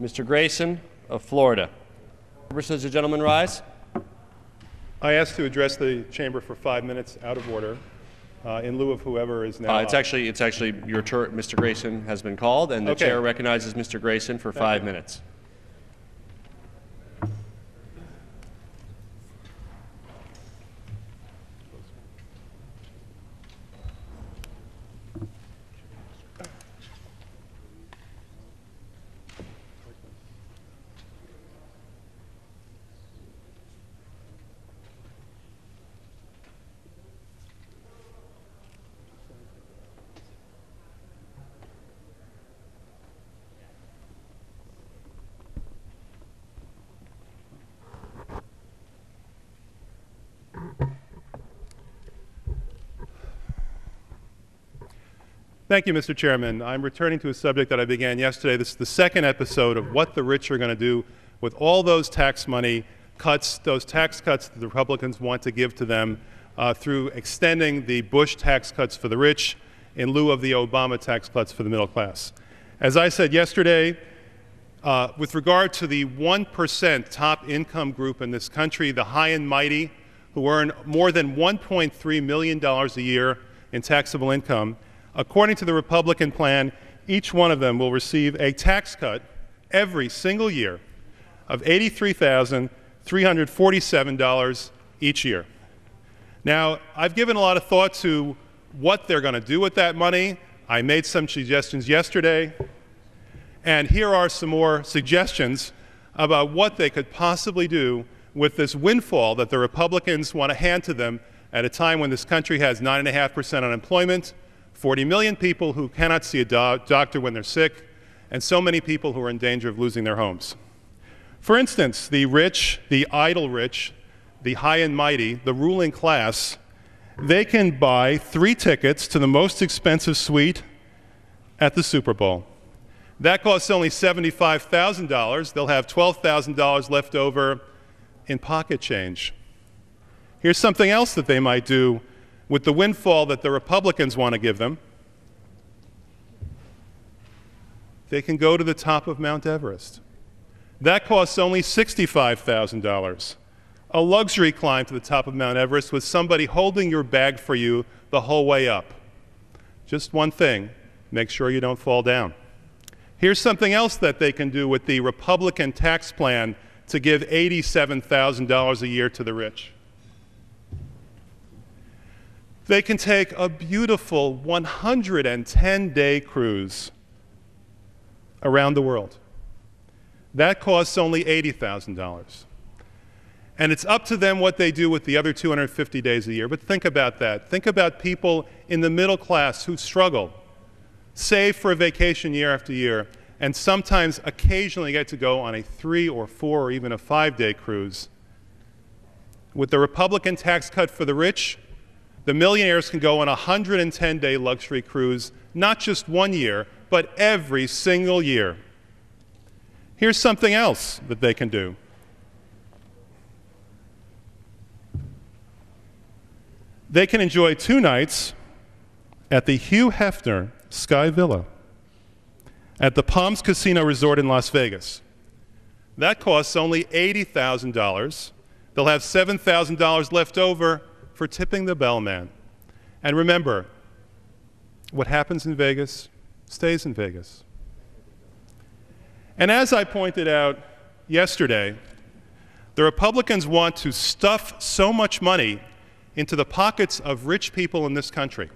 Mr. Grayson of Florida. Does the gentleman rise? I asked to address the chamber for 5 minutes out of order in lieu of whoever is now. It's actually your turn. Mr. Grayson has been called, and the chair recognizes Mr. Grayson for 5 minutes. Thank you, Mr. Chairman. I'm returning to a subject that I began yesterday. This is the second episode of what the rich are going to do with all those tax money cuts, those tax cuts that the Republicans want to give to them through extending the Bush tax cuts for the rich in lieu of the Obama tax cuts for the middle class. As I said yesterday, with regard to the 1% top income group in this country, the high and mighty, who earn more than $1.3 million a year in taxable income, according to the Republican plan, each one of them will receive a tax cut every single year of $83,347 each year. Now, I've given a lot of thought to what they're going to do with that money. I made some suggestions yesterday, and here are some more suggestions about what they could possibly do with this windfall that the Republicans want to hand to them at a time when this country has 9.5% unemployment, 40 million people who cannot see a doctor when they're sick, and so many people who are in danger of losing their homes. For instance, the rich, the idle rich, the high and mighty, the ruling class, they can buy 3 tickets to the most expensive suite at the Super Bowl. That costs only $75,000. They'll have $12,000 left over in pocket change. Here's something else that they might do with the windfall that the Republicans want to give them. They can go to the top of Mount Everest. That costs only $65,000. A luxury climb to the top of Mount Everest with somebody holding your bag for you the whole way up. Just one thing, make sure you don't fall down. Here's something else that they can do with the Republican tax plan to give $87,000 a year to the rich. They can take a beautiful 110-day cruise around the world. That costs only $80,000. And it's up to them what they do with the other 250 days a year. But think about that. Think about people in the middle class who struggle, save for a vacation year after year, and sometimes occasionally get to go on a 3 or 4 or even a 5-day cruise. With the Republican tax cut for the rich, the millionaires can go on a 110-day luxury cruise, not just one year, but every single year. Here's something else that they can do. They can enjoy 2 nights at the Hugh Hefner Sky Villa at the Palms Casino Resort in Las Vegas. That costs only $80,000. They'll have $7,000 left over for tipping the bellman. And remember, what happens in Vegas stays in Vegas. And as I pointed out yesterday, the Republicans want to stuff so much money into the pockets of rich people in this country,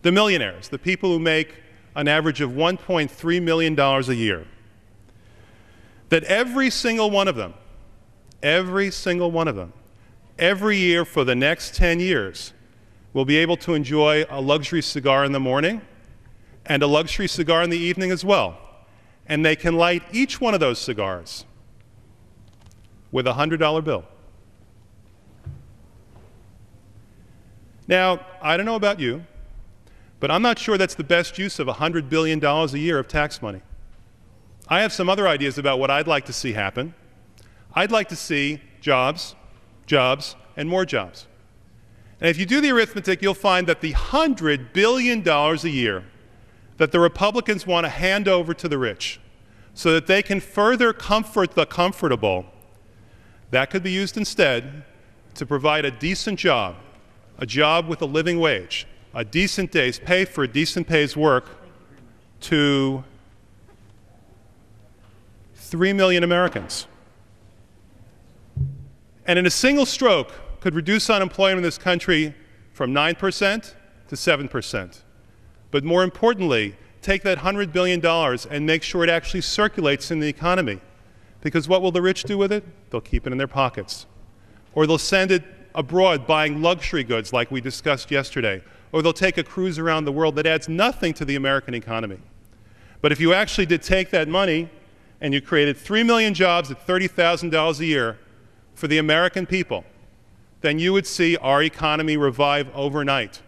the millionaires, the people who make an average of $1.3 million a year, that every single one of them, every year for the next 10 years will be able to enjoy a luxury cigar in the morning and a luxury cigar in the evening as well. And they can light each one of those cigars with a $100 bill. Now, I don't know about you, but I'm not sure that's the best use of $100 billion a year of tax money. I have some other ideas about what I'd like to see happen. I'd like to see jobs, and more jobs. And if you do the arithmetic, you'll find that the $100 billion a year that the Republicans want to hand over to the rich, so that they can further comfort the comfortable, that could be used instead to provide a decent job, a job with a living wage, a decent day's pay for a decent pay's work to 3 million Americans. And in a single stroke could reduce unemployment in this country from 9% to 7%. But more importantly, take that $100 billion and make sure it actually circulates in the economy. Because what will the rich do with it? They'll keep it in their pockets. Or they'll send it abroad buying luxury goods like we discussed yesterday. Or they'll take a cruise around the world that adds nothing to the American economy. But if you actually did take that money and you created 3 million jobs at $30,000 a year for the American people, then you would see our economy revive overnight.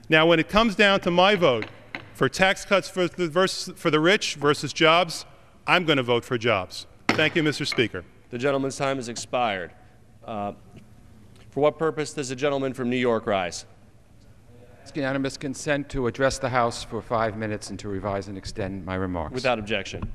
Now, when it comes down to my vote for tax cuts for the rich versus jobs, I'm going to vote for jobs. Thank you, Mr. Speaker. The gentleman's time has expired. For what purpose does the gentleman from New York rise? It's unanimous consent to address the House for 5 minutes and to revise and extend my remarks. Without objection.